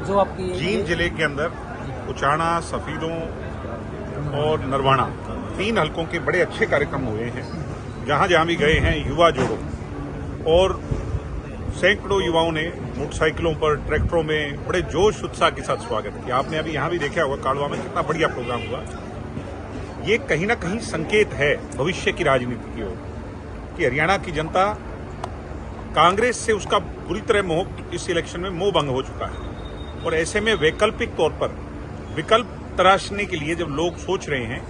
जो आपकी जींद जिले के अंदर उचाना, सफीरों और नरवाना 3 हलकों के बड़े अच्छे कार्यक्रम हुए हैं। जहां जहां भी गए हैं युवा जोड़ो और सैकड़ों युवाओं ने मोटरसाइकिलों पर, ट्रैक्टरों में बड़े जोश उत्साह के साथ स्वागत किया। आपने अभी यहां भी देखा होगा काड़वा में कितना बढ़िया प्रोग्राम हुआ। ये कहीं ना कहीं संकेत है भविष्य की राजनीति की ओर कि हरियाणा की जनता कांग्रेस से उसका बुरी तरह मोह इस इलेक्शन में मोह भंग हो चुका है और ऐसे में वैकल्पिक तौर पर विकल्प तराशने के लिए जब लोग सोच रहे हैं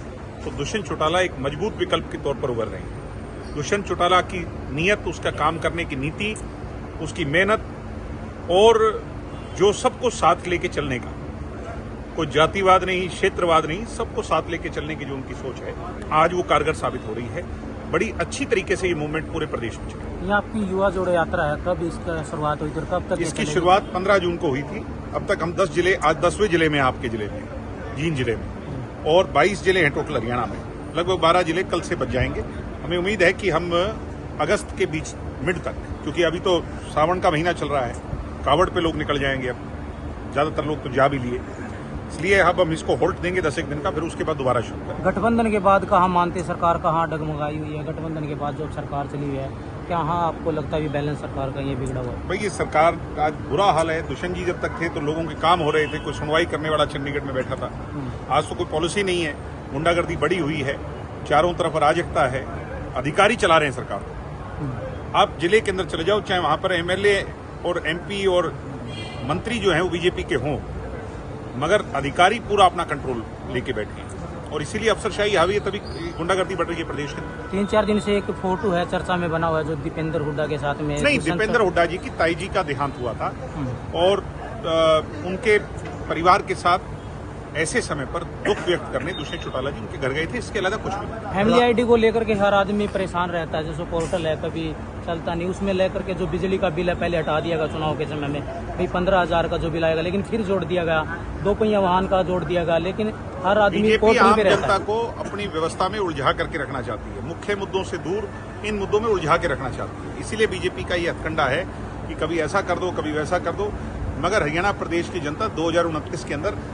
तो दुष्यंत चौटाला एक मजबूत विकल्प के तौर पर उभर रहे हैं। दुष्यंत चौटाला की नीयत, उसका काम करने की नीति, उसकी मेहनत और जो सबको साथ लेके चलने का, कोई जातिवाद नहीं, क्षेत्रवाद नहीं, सबको साथ लेके चलने की जो उनकी सोच है आज वो कारगर साबित हो रही है। बड़ी अच्छी तरीके से ये मूवमेंट पूरे प्रदेश में चली। ये आपकी युवा जोड़ो यात्रा है, कब इसका शुरुआत हुई थी और कब तक इसकी शुरुआत 15 जून को हुई थी। अब तक हम 10 जिले, आज 10वें जिले में, आपके जिले में, जींद जिले में, और 22 जिले हैं टोटल हरियाणा में। लगभग 12 जिले कल से बच जाएंगे। हमें उम्मीद है कि हम अगस्त के बीच मिड तक, क्योंकि अभी तो सावन का महीना चल रहा है, कावड़ पे लोग निकल जाएंगे। अब ज्यादातर लोग तो जा भी लिए, इसलिए अब हम इसको होल्ड देंगे 10 एक दिन का, फिर उसके बाद दोबारा शुरू करेंगे। गठबंधन के बाद कहाँ मानते सरकार कहाँ डगमगाई हुई है? गठबंधन के बाद जो सरकार चली हुई है, क्या हाँ आपको लगता है भी बैलेंस सरकार का ये बिगड़ा हुआ है? भाई ये सरकार आज बुरा हाल है। दुष्यंत जी जब तक थे तो लोगों के काम हो रहे थे, कोई सुनवाई करने वाला चंडीगढ़ में बैठा था। आज तो कोई पॉलिसी नहीं है, गुंडागर्दी बढ़ी हुई है, चारों तरफ अराजकता है, अधिकारी चला रहे हैं सरकार को। आप जिले के अंदर चले जाओ, चाहे वहां पर एमएलए और एमपी और मंत्री जो हैं वो बीजेपी के हों, मगर अधिकारी पूरा अपना कंट्रोल लेके बैठे हैं और इसीलिए अफसरशाही हावी है, तभी गुंडागर्दी बढ़ रही है प्रदेश के अंदर। 3-4 दिन से एक फोटो है चर्चा में बना हुआ है जो दीपेंद्र हुड्डा के साथ में। नहीं, दीपेंद्र हुड्डा जी की ताई जी का देहांत हुआ था और उनके परिवार के साथ ऐसे समय पर दुख व्यक्त करने दुष्यंत चौटाला जी उनके घर गए थे, इसके अलावा कुछ नहीं। फैमिली आईडी को लेकर के हर आदमी परेशान रहता है, जैसे पोर्टल है कभी चलता नहीं, उसमें लेकर के जो बिजली का बिल है पहले हटा दिया गया चुनाव के समय में, भाई 15,000 का जो बिल आएगा, लेकिन फिर जोड़ दिया गया, 2 पहिया वाहन का जोड़ दिया गया, लेकिन हर आदमी पोर्टल पे रहता है। जनता को अपनी व्यवस्था में उलझा करके रखना चाहती है, मुख्य मुद्दों से दूर इन मुद्दों में उलझा के रखना चाहती है। इसीलिए बीजेपी का ये हथकंडा है कि कभी ऐसा कर दो, कभी वैसा कर दो, मगर हरियाणा प्रदेश की जनता 2029 के अंदर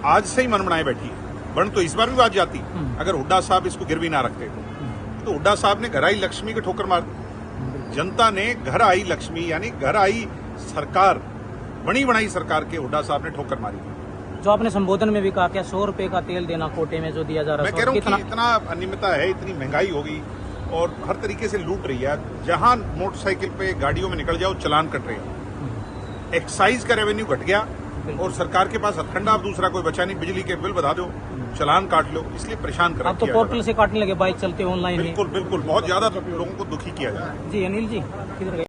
आज से ही मन बनाए बैठी है। वरन तो इस बार भी बात जाती अगर हुड्डा साहब इसको गिरवी ना रखते तो हुड्डा साहब ने घर आई लक्ष्मी की ठोकर मार दी। जनता ने घर आई लक्ष्मी यानी घर आई सरकार, बनी बनाई सरकार के हुड्डा साहब ने ठोकर मारी। जो आपने संबोधन में भी कहा, क्या 100 रुपए का तेल देना कोटे में जो दिया जा रहा है? मैं कह रहा हूँ कि इतना अनियमितता है, इतनी महंगाई हो गई और हर तरीके से लूट रही है। जहां मोटरसाइकिल पे गाड़ियों में निकल जाओ चलान कट रहे हैं, एक्साइज का रेवेन्यू घट गया और सरकार के पास हथकंडा अब दूसरा कोई बचा नहीं, बिजली के बिल बढ़ा दो, चलान काट लो, इसलिए परेशान कर। अब तो पोर्टल से काटने लगे बाइक चलते ऑनलाइन। बिल्कुल बिल्कुल, बहुत ज्यादा लोगों को दुखी किया जा रहा है। जी अनिल जी किधर गए?